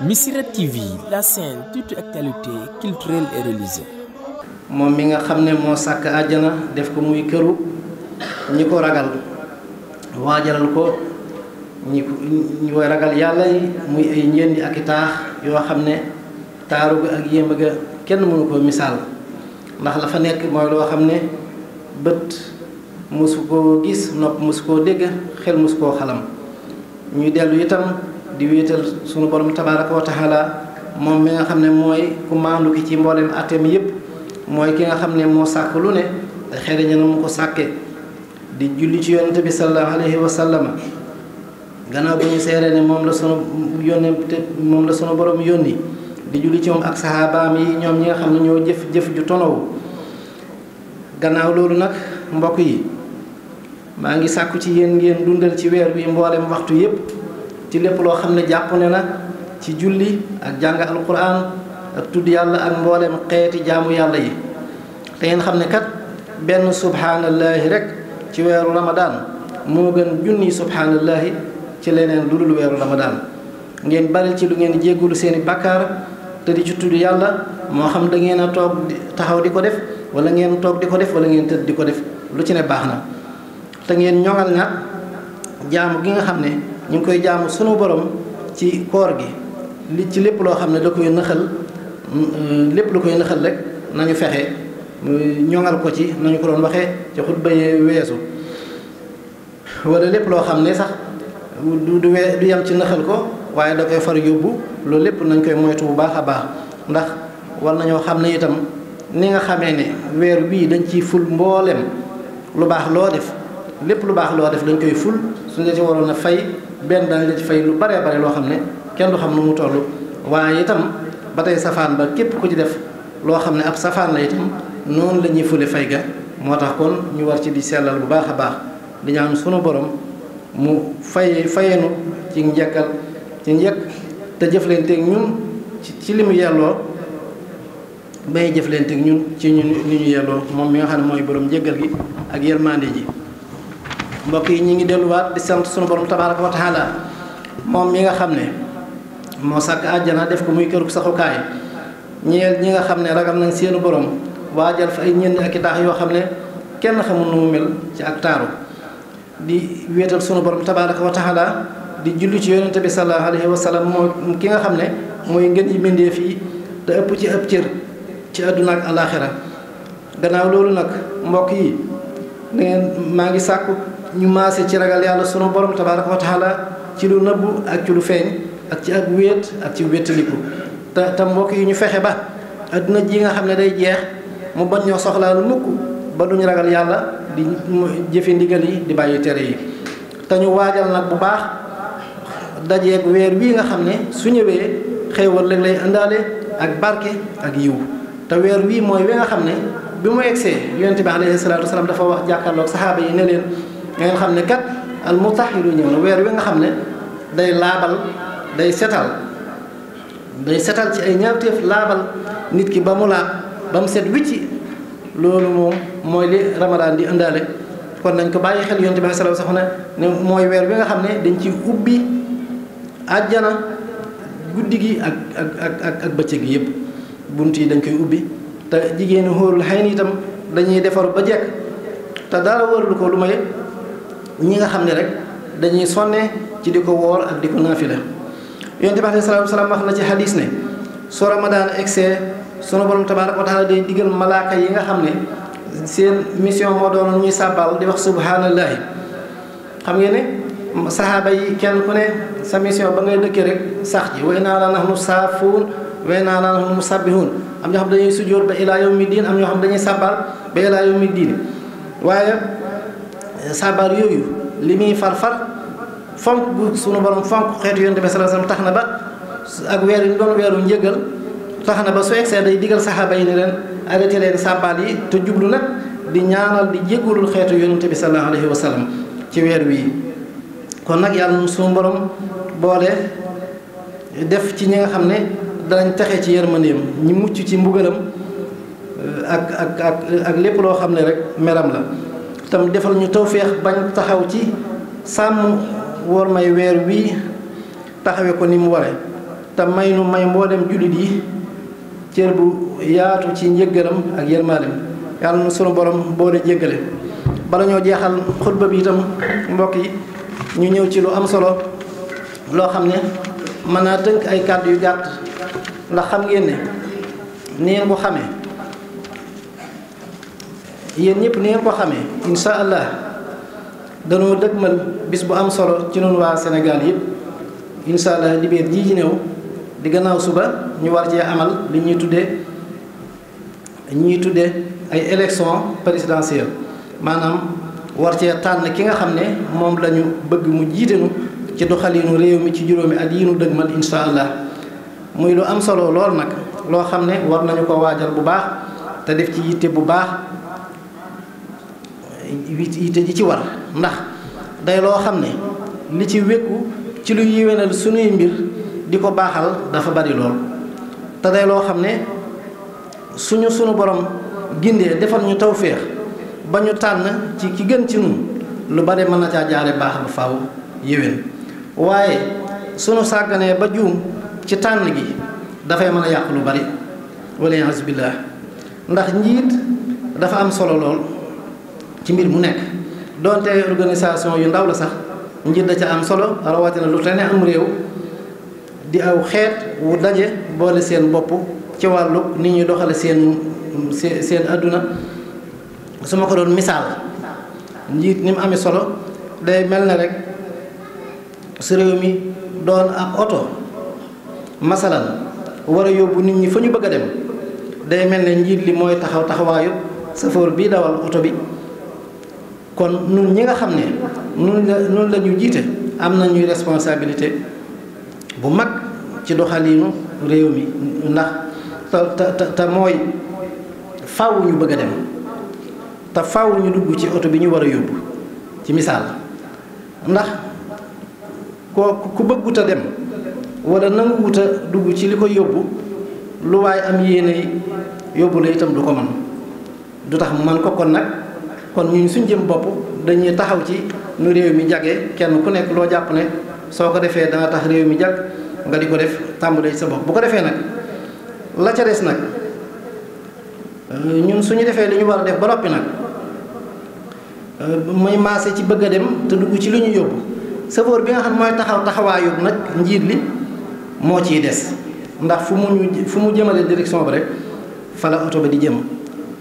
Missirah TV, la chaîne toute actualité culturelle et religieuse. moom mi nga xam ne moo sàkk àjjana def ko muy këru ñi ko ragal waajalal ko ñi koy ragal yàlla yi muy ay njëndi ak i taax yoo xam ne taaru ga ak yémb ga kenn mënu ko misaal ndax la fa nekk mooy loo xam ne bët mosu koo gis nopp mosu koo dégg xel mosu koo xalam ñuy dellu itam di wéetal sunu borom tabaaraka wa taala moom mi nga xam ne mooy ku maandu ki ci mboolem atem yépp mooy ki nga xam ne moo sàkk lu ne te xereña na mu ko sàkke di julli ci yonente bi sallallahu alayhi wa sallam gannaaw bi ñu seeree ne moom la sunu borom yónni di julli ci moom ak saxaabaam yi ñoom ñi nga xam ne ñoo jëf ju tonowu gannaaw loolu nag mbokk yi maa ngi sàkku ci yéen ngeen dundal ci weer bi mboolem waxtu yépp ci lépp loo xam ne jàpp ne na ci julli ak jàng alquran ak tudd yàlla ak mboolem xeeti jaamu yàlla yi te ngeen xam ne kat benn subhaanallaahi rek ci weeru ramadaan moo gën junni subhaanallaahi ci leneen lu dul weeru ramadaan ngeen bari ci lu ngeen di jéggulu seeni bàkkaar te di ci tudd yàlla moo xam da ngeen a toog taxaw di ko def wala ngeen toog di ko def wala ngeen tëdd di ko def lu ci ne baax na te ngeen ñoŋal nag jaamu gi nga xam ne ñu ngi koy jaamu sunu borom ci koor gi li ci lépp loo xam ne da koy nëxal lépp lu koy nëxal rek nañu fexe ñoŋal ko ci nañu ko doon waxee ci xutba yi weesu wala lépp loo xam ne sax du yem ci nëxal ko waaye da koy far yóbbu loolu lépp nañ koy moytu bu baax a baax ndax war nañoo xam ne itam ni nga xamee ne weer bii dañ ciy ful mboolem lu baax loo def lépp lu baax loo def dañ koy ful suñu la ci waroon a fay benn dañ la ci fay lu baree bare loo xam ne kenn du xam nu mu toll waaye itam ba tey safaan ba képp ku ci def loo xam ne ab safaan la itam noonu la ñuy fule fay ga moo tax kon ñu war ci di sellal bu baax a baax di ñaan sunu borom mu fayenu ci njëkk te jëflanteeg ñun ci li mu yelloo bay jëflanteeg ñun ci ñun li ñu yelloo moom mi nga xam ne mooy borom njëggal gi ak yërmande ji mbokk yi ñi ngi delluwaat di sant sunu borom tabaaraka wa taala moom mi nga xam ne moo sàkk àjjana def ko muy këru saxukaay ñeel ñi nga xam ne ragal nañ seenu borom waajal fa ay ñenn ak i taax yoo xam ne kenn xamul nu mu mel ci ak taaru di wéetal sunu borom tabaaraka wa taala di julli ci yonente bi sallallahu alayhi wa sallam moo ki nga xam ne mooy ngeen ji mbindeef yi te ëpp ci ëpp cër ci àdduna ak alaaxira gannaaw loolu nag mbokk yi maa ngi sàkku ñu maase ci ragal yàlla sunu borom tabaaraka wa taala ci lu nëbbu ak ci lu feeñ ak ci ak wéet ak ci wéttaliku te mbokk yi ñu fexe ba àdduna ji nga xam ne day jeex mu bañ ñoo soxlaalu mukk ba duñu ragal yàlla di jëfe ndigal yi di bàyyi tere yi te ñu waajal nag bu baax dajeeg weer wii nga xam ne su ñëwee xéewal léeg lay indaale ak barke ak yiw te weer wii mooy wi nga xam ne bi mu egsee yonent bi alayhi salaatu wasalaam dafa wax jàkkaarloog saxaaba yi ne leen ngeen xam ne kat al mutahiru ñëw na weer wi nga xam ne day laabal day setal ci ay ñaawteef laabal nit ki ba mu laab ba mu set wicci loolu moom mooy li ramadaan di indaale kon nañ ko bàyyi xel yonent bi sallallahu alayhi wasallam ne mooy weer bi nga xam ne dañ ci ubbi àjjana guddi gi ak bëccëg gi yëpp bunt yi dañ koy ubbi te jigéenu xóorul xëy na itam dañuy defaru ba jekk te dara waralu ko lu may ñi nga xam ne rek dañuy sonne ci di ko woor ak di ko naafila yonent bi sallallahu alayhi wasallam wax na ci xadiis ne su ramadaan egsee sunu borom tabaaraka wa taala day digal malaaka yi nga xam ne seen mission moo doon ñuy sàbbal di wax subhaanallaahi xam ngeen ne saxaaba yi kenn ku ne sa mission ba ngay dëkkee rek sax ji way naa la nahnu saafuun way naa la nahnu musabbihuun am ñoo xam dañuy sujjóot ba ilaa yawmi diin am ñoo xam dañuy sàbbal ba ilaa yawmi diin waaye sàbbal yooyu li muy far fonk bu sunu borom fonk xeetu yonent bi sallallahu alayhi wasallam tax na ba ak weer yi doon weeru njëgal tax na ba su egsee day digal saxaaba yi ne leen arrêté leen sàbbaal yi te jublu nag di ñaanal di jéggulul xeetu yonent bi sallallahu alayhi wa sallam ci weer wii kon nag yàlla suñu borom boole def ci ñi nga xam ne danañ taxe ci yërmandeem ñi mucc ci mbugalam ak lépp loo xam ne rek meram la tam defal ñu tawféex bañ taxaw ci sàmm woor may weer wii taxawe ko ni mu ware te may nu may mboolem jullit yi cër bu yaatu ci njëggalam ak yërmaandeem yàlla na sunu borom boole jéggale. bala ñoo jeexal xutba bi itam mbokk yi ñu ñëw ci lu am solo loo xam ne mën naa tënk ay kàddu yu gàtt ndax xam ngeen ne ni ngeen ko xamee yéen ñëpp ni ngeen ko xamee insha allah danoo dëgmal bis bu am solo ci noonu waa Sénégal yëpp insha allah dibéer ji ci néew di gannaaw suba ñu war cee amal li ñuy tuddee ay élection présidentielle maanaam war cee tànn ki nga xam ne moom la ñu bëgg mu jiitenu ci doxalinu réew mi ci juróomi at yi nu dëgmal insha allah muy lu am solo lool nag loo xam ne war nañu ko waajal bu baax te def ci yitte bu baax yitte ji ci war ndax day loo xam ne li ci wékku ci lu yéwénal sunuy mbir di ko baaxal dafa bari lool te day loo xam ne sunu borom gindee defal ñu tawféex ba ñu tànn ci ki gën ci nun lu bari mën na caa jaare baax ba faaw yéwén waaye sunu sàgganee ba juum ci tànn gi dafay mën a yàq lu bari wala yaasu billaah ndax njiit dafa am solo lool ci mbir mu nekk donte organisation yu ndaw la sax njiit da ca am solo rawatina lu te ne am réew di aw xeet wu daje boole seen bopp ci wàllu ni ñuy doxale seen àdduna su ma ko doon misaal njiit ni mu amee solo day mel ne rek su réew mi doon ab oto masalan war a yóbbu nit ñi fa ñu bëgg a dem day mel ne njiit li mooy taxawaayu safoor bii dawal oto bi kon nun ñi nga xam ne nun la ñu jiite am nañuy responsabilité bu mag ci doxaliinu réew mi ndax te mooy faaw ñu bëgg a dem te faaw ñu dugg ci oto bi ñu war a yóbbu ci misaal ndax ku bëggut a dem wala nanguwut a dugg ci li ko yóbbu lu waaye am yéene yóbbu la itam du ko man du tax mu man ko kon nag kon ñun suñ jëm bopp dañuy taxaw ci nu réew mi jagee kenn ku nekk loo jàpp ne soo ko defee dana tax réew mi jag nga di ko def tàmbalee ci sa bopp bu ko defee nag la ca des nag ñun suñu defee li ñu war a def ba noppi nag muy maase ci bëgg a dem te dugg ci li ñu yóbbu safoor bi nga xam mooy taxawaayu nag njiit li moo ciy des ndax fu mu jëmale direction ba rek fa la oto ba di jëm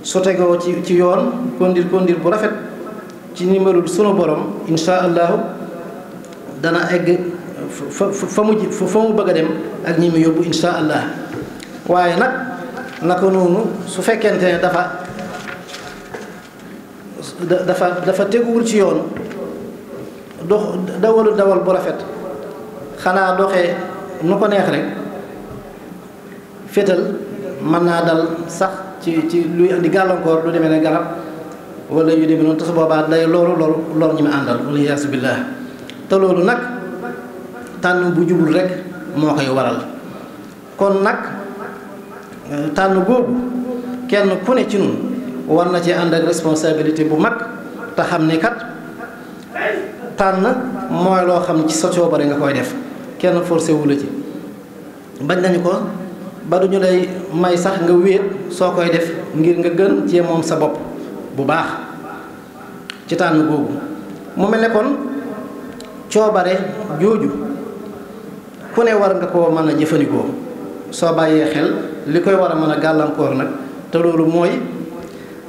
su tegoo ci yoon kondir bu rafet ci numéro sunu borom insha allahu dana egg fa mu bëgg a dem ak ñi mu yóbbu insha allah waaye nag naka noonu su fekkente ne dafa teguwul ci yoon dawal bu rafet xanaa doxee nu ko neex rek féetal mën naa dal sax ci luy andi gàllankoor lu demee ne garab wala yu demee noonu te su boobaa day lor ñi mu àndal wala yaasu billaah te loolu nag tànn bu jubul rek moo koy waral kon nag tànn googu kenn ku ne ci nun war na ci ànd ak responsabilité bu mag te xam ne kat tànn mooy loo xam ci sa coobare nga koy def kenn forcé wu la ci bañ nañu ko ba duñu lay may sax nga wéet soo koy def ngir nga gën cee moom sa bopp bu baax ci tànn googu mu mel ne kon coobare jooju ku ne war nga koo mën a jëfandikoo soo bàyyee xel li koy war a mën a gàllankoor nag te loolu mooy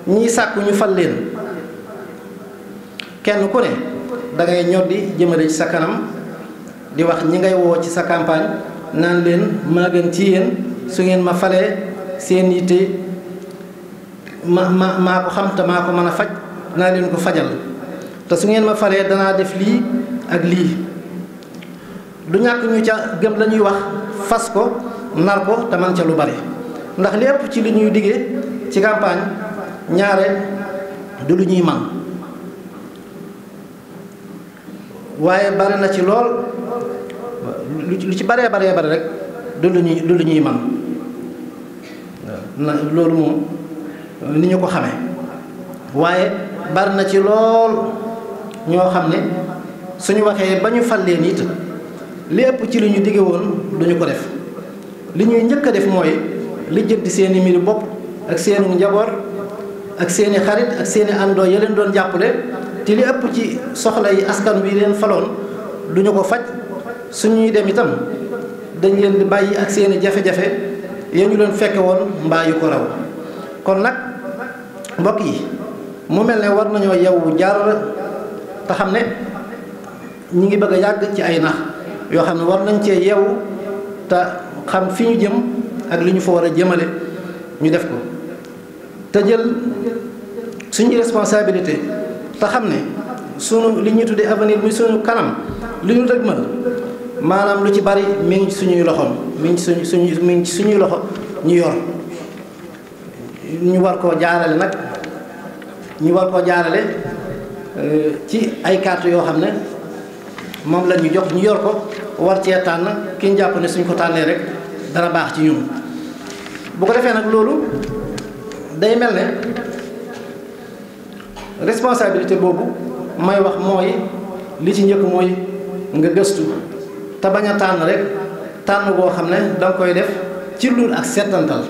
ñiy sàkku ñu fal leen kenn ku ne dangay ñoddi jëmale ci sa kanam di wax ñi ngay woo ci sa campagne naan leen maa gën ci yéen su ngeen ma falee seen yitte maa ko xam te maa ko mën a faj danaa leen ko fajal te su ngeen ma falee danaa def lii ak lii du ñàkk ñu ca gëm la ñuy wax fas ko nar ko te man ca lu bari ndax lépp ci li ñuy diggee ci campagne ñaare du lu ñuy man waaye bari na ci lool lu ci baree rek du lu ñuy man na loolu moom ni ñu ko xamee waaye bari na ci lool ñoo xam ne suñu waxee ba ñu fal leen it lépp ci li ñu digge woon duñu ko def li ñuy njëkk a def mooy lijjanti seeni mbiri bopp ak seeni njaboot ak seeni xarit ak seeni àndoo ya leen doon jàppale te li ëpp ci soxla yi askan wi leen faloon duñu ko faj suñuy dem itam dañ leen di bàyyi ak seeni jafe-jafe ya ñu leen fekke woon mbaa yu ko raw kon nag mbokk yi mu mel ne war nañoo yeewu jaar te xam ne ñi ngi bëgg a yàgg ci ay nax yoo xam ne war nañ cee yeewu te xam fi ñu jëm ak li ñu fa war a jëmale ñu def ko te jël suñu responsabilité te xam ne sunu li ñuy tuddee avenir muy suñu kanam li ñu dëgmal maanaam lu ci bari mi ngi suñuy loxoom mi ngi suñuy loxo ñu yor ñu war koo jaarale nag ci ay carte yoo xam ne moom la ñu jox ñu yor ko war cee tànn ki ñu jàpp ne suñ ko tànnee rek dana baax ci ñun bu ko defee nag loolu day mel ne responsabilité boobu may wax mooy li ci njëkk mooy nga gëstu te bañ a tànn rek tànn boo xam ne danga koy def ci lul ak settantal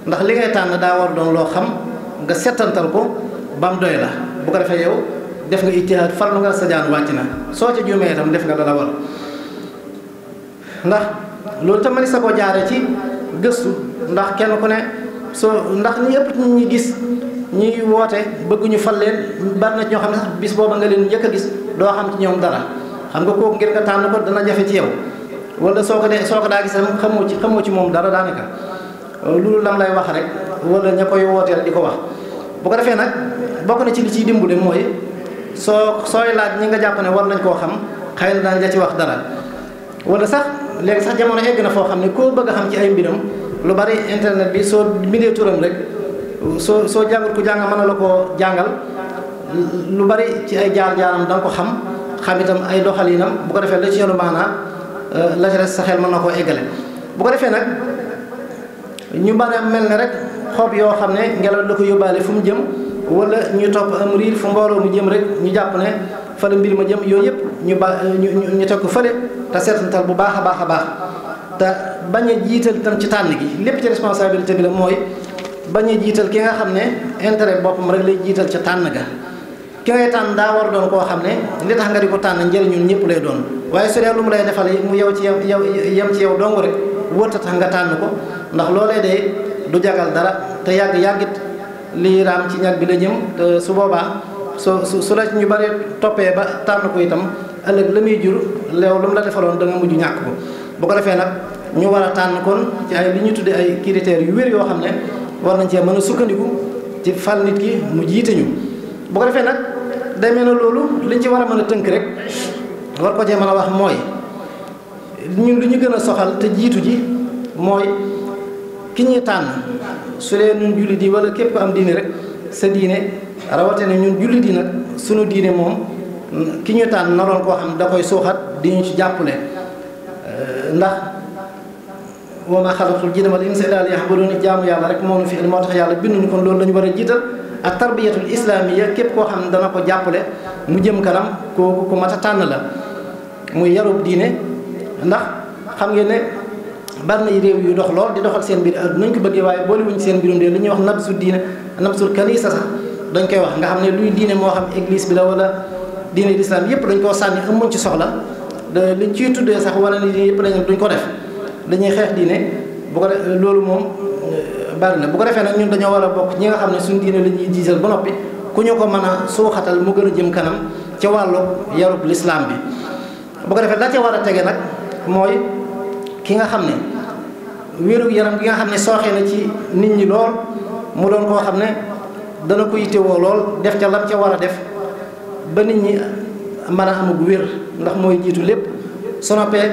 ndax li ngay tànn daa war doon loo xam nga settantal ko ba mu doy la bu ko defee yow def nga ijtihaad farlu nga sa jaan wàcc na soo ca juumee itam def nga dala war ndax loolu tam mani sa ko jaare ci gëstu ndax kenn ku ne soo ndax ñi ëpp ñi gis ñuy woote bëgg ñu fal leen bari na ñoo xam ne sax bis booba nga leen njëkk a gis doo xam ci ñoom dara xam nga kooku ngir nga tànn ko dana jafe ci yow wala soo ko daa gis xamoo ci moom dara daanaka loolu lam lay wax rek wala ña koy wooteel di ko wax bu ko defee nag bokk na ci li ciy dimbale mooy sooy laaj ñi nga jàpp ne war nañ koo xam xëy na daan ja ci wax dara wala sax léegi sax jamono egg na foo xam ne koo bëgg a xam ci ay mbiram lu bari internet bi soo bindee turam rek soo jàngal ku jàng mën na la koo jàngal lu bari ci ay jaar-jaaram da nga ko xam itam ay doxalinam bu ko defee la ci yoonu maanaa la ci des sa xel mën na koo eggale bu ko defee nag ñu bari mel ne rek xob yoo xam ne ngelaw la ko yóbbaale fu mu jëm wala ñu topp am riir fu mbooloo mu jëm rek ñu jàpp ne fa la mbir ma jëm yooyu yëpp ñu teg ko fële te seetantal bu baax a baax a baax te bañ a jiital itam ci tànn gi lépp ci responsabilité bi la mooy bañ a jiital ki nga xam ne intérêt boppam rek lay jiital ca tànn ga ki ngay tànn daa war doon koo xam ne li tax nga di ko tànn njëriñu ñëpp lay doon waaye su dee lu mu lay defal mu yow ci yem ci yow dong rek wërta tax nga tànn ko ndax loolee de du jagal dara te yàggit lii raam ci ñag bi la jëm te su boobaa su la ñu bari toppee ba tànn ko itam ëllëg la muy jur leew lu mu la defaloon da nga mujj ñàkk ko bu ko defee nag ñu war a tànn kon ci ay li ñu tuddee ay critères yu wér yoo xam ne war nañ cee mën a sukkandiku ci fal nit ki mu jiite ñu bu ko defee nag day mel ne loolu liñ ci war a mën a tënk rek war ko cee mën a wax mooy ñun lu ñu gën a soxal te jiitu ji mooy ki ñuy tànn su dee ñun jullit yi wala képp ko am diine rek sa diine rawatina ñun jullit yi nag sunu diine moom ki ñuy tànn naroon koo xam da koy suuxat di ñu ci jàppale ndax wa maa xalaqtul jinna wal insa illaa liya'buduun jaamu yàlla rek moo nu fi moo tax yàlla binduñu kon loolu la ñu war a jiital ak tarbiyatul islaamiya képp koo xam ne dana ko jàppale mu jëm kanam kooku ku mat a tànn la muy yarub diine ndax xam ngeen ne bari na réew yu dox lool di doxal seen mbir àdduna nañ ko bëggee waaye boolewuñ seen mbirum de li ñuy wax nabsul diine nabsul kanisa sax dañ koy wax nga xam ne luy diine moo xam église bi la wala diine l'islam yëpp dañ koo sànni amuñ ci soxla liñ ciy tuddee sax wala ni yëpp dañ duñ ko def dañuy xeex diine bu ko def loolu moom bari na bu ko defee nag ñun dañoo war a bokk ñi nga xam ne suñu diine la ñuy jiital ba noppi ku ñu ko mën a suuxatal mu gën a jëm kanam ca wàllu yarub l'islam bi bu ko defee la ca war a tege nag mooy ki nga xam ne wéeru yaram gi nga xam ne sooxee na ci nit ñi lool mu doon koo xam ne dana ko yittewoo lool def ca lam ca war a def ba nit ñi mën a amug wér ndax mooy jiitu lépp su noppee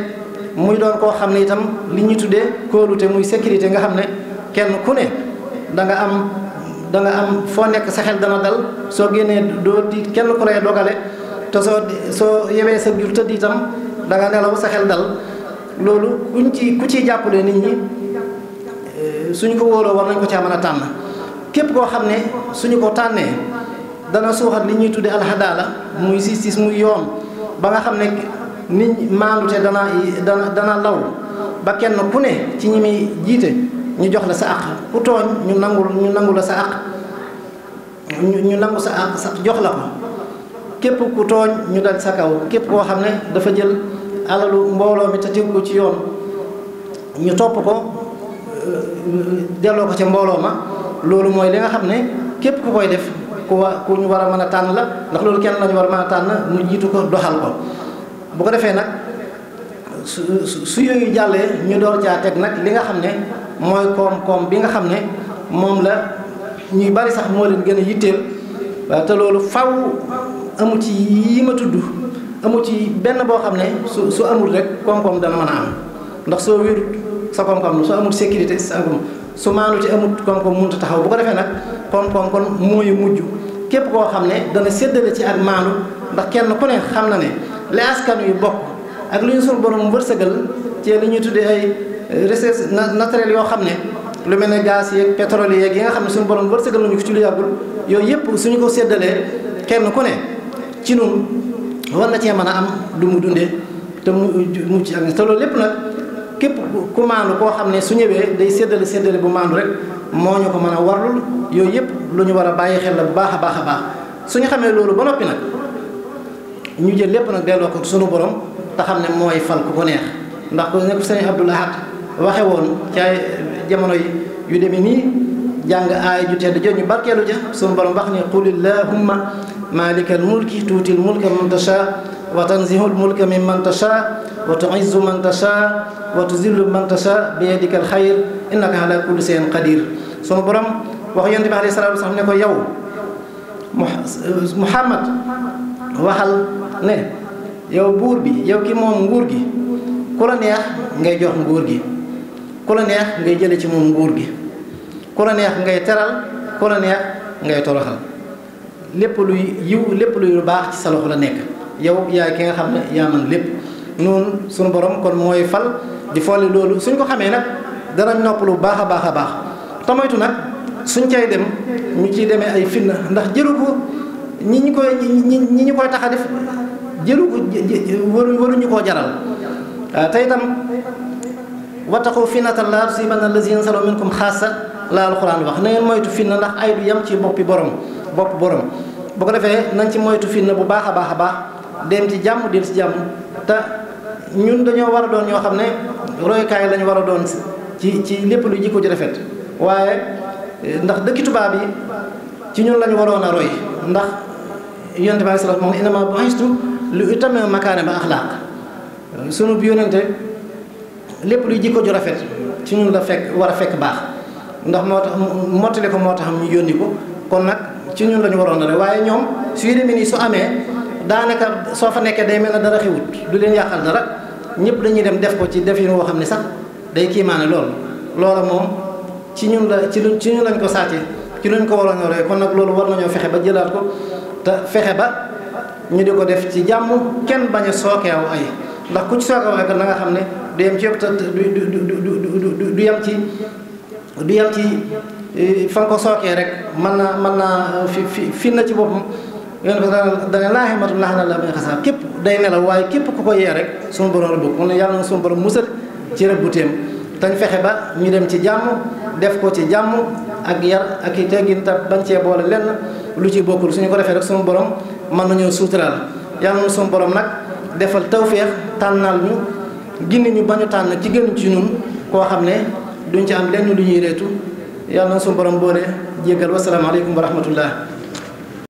muy doon koo xam ne itam li ñuy tuddee kóolute muy sécurité nga xam ne kenn ku ne da nga am foo nekk sa xel dana dal soo génnee doo tiit kenn ku lay dogale te soo yewee sa jur tëdd itam da nga nelaw sa xel dal loolu ku ciy jàppale nit ñi suñu ko wóoloo war nañ ko caa mën a tànn képp koo xam ne suñu ko tànnee dana suuxat li ñuy tuddee alxadaala muy justice muy yoon ba nga xam ne nit maandute dana law ba kenn ku ne ci ñi muy jiite ñu jox la sa àq ku tooñ ñu nangu la sa àq ñu nangu sa àq sax jox la ko képp ku tooñ ñu dal sa kaw képp koo xam ne dafa jël alalu mbooloo mi te tegu ko ci yoon ñu topp ko delloo ko ca mbooloo ma loolu mooy li nga xam ne képp ku koy def ku ñu war a mën a tànn la ndax loolu kenn lañu war a mën a tànn mu jiitu ko doxal ko bu ko defee nag su yooyu jàllee ñu door caa teg nag li nga xam ne mooy koom-koom bi nga xam ne moom la ñuy bari sax moo leen gën a yitteel waaw te loolu faw amu ci yi ma tudd amu ci benn boo xam ne su amul rek koom-koom dana mën a am ndax soo wérut sa koom-koom soo amul sécurité sa su maanu ci amut koom-koom mënut a taxaw bu ko defee nag koom-koom kon mooy mujj képp koo xam ne dana séddale ci ak maanu ndax kenn ku ne xam na ne li askan wi bokk ak lu ñu suñu borom wërsëgal ci li ñuy tuddee ay ressources naturelles yoo xam ne lu mel ne gaz yeeg pétrole yeeg yi nga xam ne suñu borom wërsëgal nañu ko ci lu yàggul yooyu yëpp suñu ko séddalee kenn ku ne ci nun war na cee mën a am lu mu dundee te mu ci ak te loolu lépp nag képp ku maandu koo xam ne su ñëwee day séddale bu maandu rek moo ñu ko mën a warlul yooyu yëpp lu ñu war a bàyyi xel la bu baax a baax a baax suñu xamee loolu ba noppi nag ñu jël lépp nag delloo ko suñu borom te xam ne mooy fal ku ko neex ndax ku nekk Sëriñ Abdul Ahad waxe woon ci ay jamono yu demee nii jàng aay ju tedd jooju ñu barkeelu ja suñu borom wax ni qul illahumma malikal mulki tuutil mulka man tasha wa tanzihul mulka mimman tasha wa tu'izzu man tasha wa tuzillu man tasha bi yadikal xayr innaka ala kulli shay'in qadir suñu borom wax yonent bi alayhi salaatu wasallam ne ko yow Muhammad waxal ne yow buur bi yow ki moom nguur gi ku la neex ngay jox nguur gi ku la neex ngay jële ci moom nguur gi ku la neex ngay teral ku la neex ngay toroxal lépp luy yiw lépp luy lu baax ci sa loxo la nekk yow yaay ki nga xam ne yaa man lépp noonu suñu borom kon mooy fal di folli loolu suñ ko xamee nag danañ noppalu bu baax a baax a baax tamoytu nag suñ cay dem ñu ciy demee ay fitna ndax jëlu ko ñi ñu koy tax a def jëlu ko waruñu koo jaral waaw te itam wattaqu fitnatan laa tusiibanna allaziina zalamu minkum xaassa la alxuraan wax na ngeen moytu fitna ndax ay du yem ci bopp borom bu ko defee nañ ci moytu fitna bu baax a baax a baax dem ci jàmm del ci jàmm te ñun dañoo war a doon ñoo xam ne royukaay lañu war a doon ci lépp lu jikko ji rafet waaye ndax dëkki tubaab yi ci ñun lañu waroon a roy ndax yonent bi sallallahu alayhi wa sallam moom innamaa bu'istu li utammima makaarima axlaaq sunu bi yonente lépp luy jikko ju rafet ci ñun la war a fekk baax ndax moo tax mottali ko moo tax ñu yónni ko kon nag ci ñun lañu waroon a roy waaye ñoom suy demee nii su amee daanaka soo fa nekkee day mel ne dara xewut du leen yàqal dara ñëpp dañuy dem def ko ci defin woo xam ne sax day kiimaane loola moom ci ñun lañ ko sàcce ci luñ ko waroon a roy kon nag loolu war nañoo fexe ba jëlaat ko te fexe ba ñu di ko def ci jàmm kenn bañ a sookeew ay ndax ku ci sookeew ay na nga xam ne du yem ci yëpp te du yem ci fa nga ko sookee rek mën naa fi na ci boppam yoon ko dana laaximatum lax na la may xasaab képp day nelaw waaye képp ku ko yee rek suñu borom la bëgg mu ne yàlla na suñu borom musal ci rëbb bu téem tañ fexe ba ñu dem ci jàmm def ko ci jàmm ak yar ak i teggin te bañ cee boole lenn lu ci bokkul suñu ko defee rek suñu borom mën nañoo suuturaal yàlla na suñu borom nag defal tawféex tànnal ñu gindi ñu bañu tànn ci gën ci ñun koo xam ne duñ ci am lenn lu ñuy reetu yàlla na suñu borom boole jéggal wasalaamaaleykum wa rahmatullah